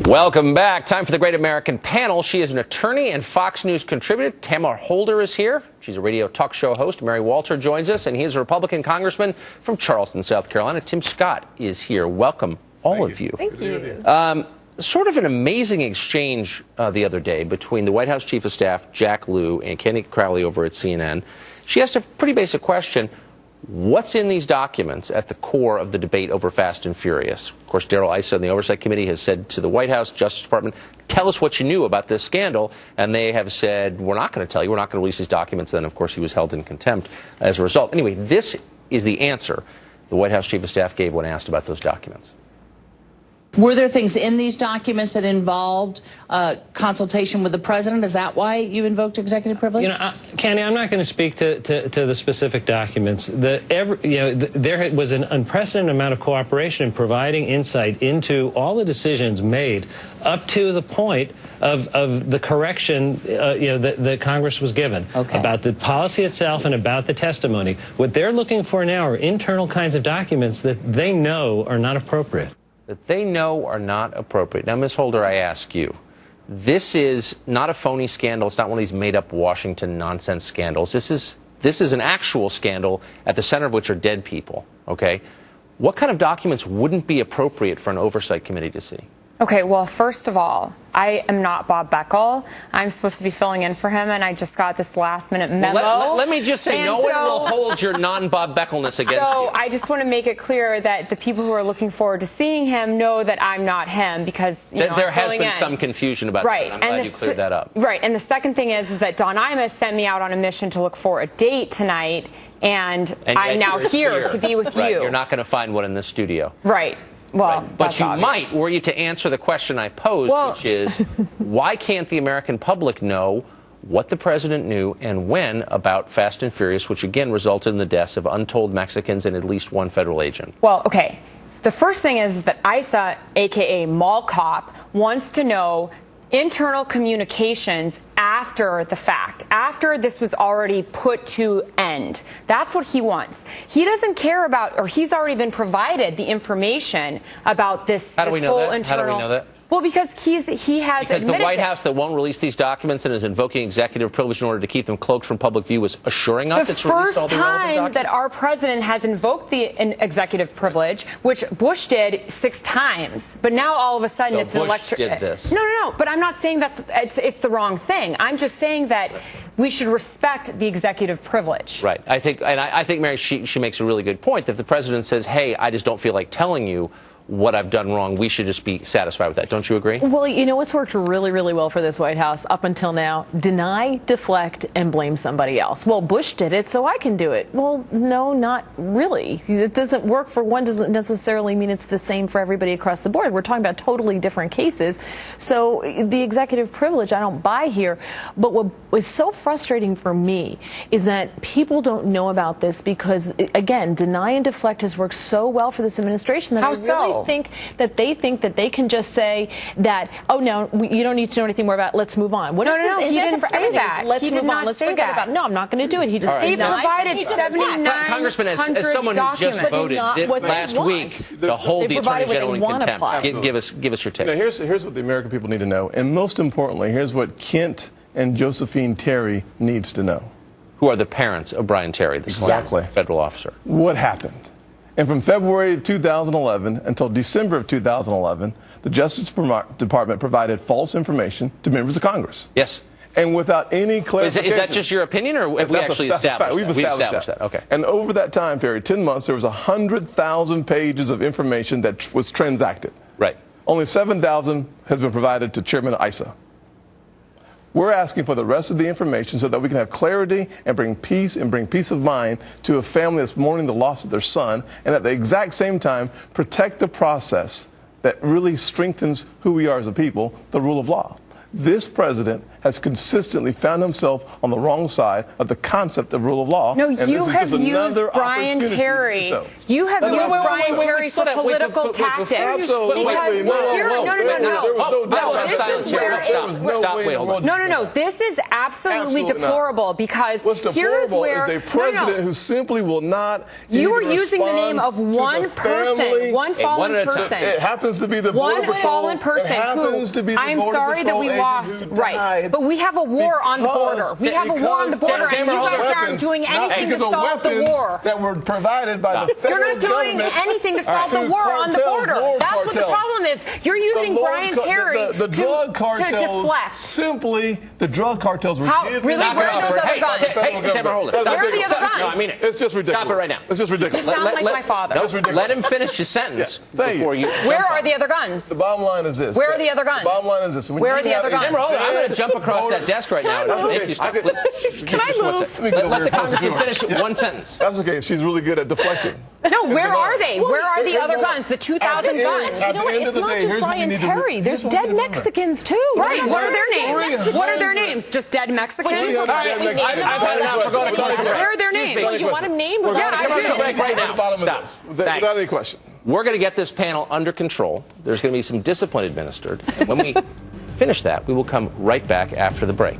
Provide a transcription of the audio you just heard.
Welcome back. Time for the Great American Panel. She is an attorney and Fox News contributor. Tamara Holder is here. She's a radio talk show host. Mary Walter joins us, and he is a Republican congressman from Charleston, South Carolina. Tim Scott is here. Welcome, all of you. Thank you. Sort of an amazing exchange the other day between the White House Chief of Staff, Jack Lew, and Kenny Crowley over at CNN. She asked a pretty basic question. What's in these documents at the core of the debate over Fast and Furious? Of course, Darrell Issa on the Oversight Committee has said to the White House, Justice Department, tell us what you knew about this scandal. And they have said, we're not going to tell you. We're not going to release these documents. Then, of course, he was held in contempt as a result. Anyway, this is the answer the White House Chief of Staff gave when asked about those documents. Were there things in these documents that involved consultation with the president? Is that why you invoked executive privilege? You know, Candy, I'm not going to speak to the specific documents. There was an unprecedented amount of cooperation in providing insight into all the decisions made up to the point of the correction that Congress was given about the policy itself and about the testimony. What they're looking for now are internal kinds of documents that they know are not appropriate. That they know are not appropriate. Now, Ms. Holder, I ask you, this is not a phony scandal. It's not one of these made-up Washington nonsense scandals. This is an actual scandal at the center of which are dead people, okay? What kind of documents wouldn't be appropriate for an oversight committee to see? Okay, well, first of all, I am not Bob Beckel. I'm supposed to be filling in for him, and I just got this last-minute memo. Well, let me just say, no one will hold your non-Bob Beckelness against you. So I just want to make it clear that the people who are looking forward to seeing him know that I'm not him because, you know, there has been some confusion about that. I'm glad you cleared that up. Right, and the second thing is that Don Imus sent me out on a mission to look for a date tonight, and I'm now here to be with you. You're not going to find one in the studio. Right. Well, right. But you might, were you to answer the question I posed, which is, why can't the American public know what the president knew and when about Fast and Furious, which again resulted in the deaths of untold Mexicans and at least one federal agent? Well, okay. The first thing is that Issa, a.k.a. Mall Cop, wants to know internal communications after the fact, after this was already put to end. That's what he wants. He doesn't care about, or he's already been provided the information about this. How do we know that? How do we know that? Well, because he has because the White House that won't release these documents and is invoking executive privilege in order to keep them cloaked from public view was assuring us it's released all the relevant documents. The first time that our president has invoked the executive privilege, which Bush did 6 times, but now all of a sudden it's an electric. Bush did this. No. But I'm not saying that it's the wrong thing. I'm just saying that we should respect the executive privilege. Right. I think Mary, she makes a really good point that if the president says, "Hey, I just don't feel like telling you what I've done wrong," we should just be satisfied with that. Don't you agree? Well, you know what's worked really, really well for this White House up until now? Deny, deflect, and blame somebody else. Well, Bush did it, so I can do it. Well, no, not really. It doesn't work for one, doesn't necessarily mean it's the same for everybody across the board. We're talking about totally different cases. So the executive privilege, I don't buy here. But what is so frustrating for me is that people don't know about this because, again, deny and deflect has worked so well for this administration that think that they can just say that, oh, no, you don't need to know anything more about it. Let's move on. No, he didn't say that. Let's move on. Let's forget about it. No, I'm not going to do it. He just He provided 7,900 Congressman, as someone who just voted last week to hold the Attorney General in contempt, give us your take. Now, here's what the American people need to know, and most importantly, here's what Kent and Josephine Terry needs to know. Who are the parents of Brian Terry, the federal officer? What happened? And from February 2011 until December of 2011, the Justice Department provided false information to members of Congress. Yes. And without any clarification. Is that just your opinion, or have we actually established that? We've established that. Okay. And over that time period, 10 months, there was 100,000 pages of information that was transacted. Right. Only 7,000 has been provided to Chairman Issa. We're asking for the rest of the information so that we can have clarity and bring peace of mind to a family that's mourning the loss of their son, and at the exact same time protect the process that really strengthens who we are as a people, the rule of law. This president has consistently found himself on the wrong side of the concept of rule of law. No, you have used Brian Terry You have used Brian Terry for political tactics. Absolutely. Because no. This is absolutely deplorable because what's here's deplorable where is a president who simply will not. You are using the name of one person, one fallen person. It happens to be the one Border Patrol. fallen person who I'm sorry that we lost. Right, but we have a war on the border. We have a war on the border, and you guys aren't doing anything to solve the war. That were provided by the federal You're not doing anything to solve the war on the border. That's what the problem is. You're using Brian Terry the drug cartels to deflect. Simply, the drug cartels were really? Where are those other guns? Hey, Tamara, hold it. Where are the other guns? No, I mean it. It's just ridiculous. Stop it right now. It's just ridiculous. You sound like my father. Let him finish his sentence before you. Where are the other guns? The bottom line is this. Where are the other guns? The bottom line is this. Where are the other guns? Tamara, hold it. I'm going to jump across that desk right now. If you stop, Can I move? let the Congressman finish one sentence. That's okay. She's really good at deflecting. No, where are they? Where are the other guns? The 2,000 guns. At the end of the day, it's not just Brian Terry. There's dead Mexicans too. Right. What are their names? What are their names? Just dead Mexicans? All right. I've had enough. We're going to commercial break. Where are their names? Well, you want to name? We're going to I commercial do. break right now. Stop. Without any question. We're going to get this panel under control. There's going to be some discipline administered. And when we finish that, we will come right back after the break.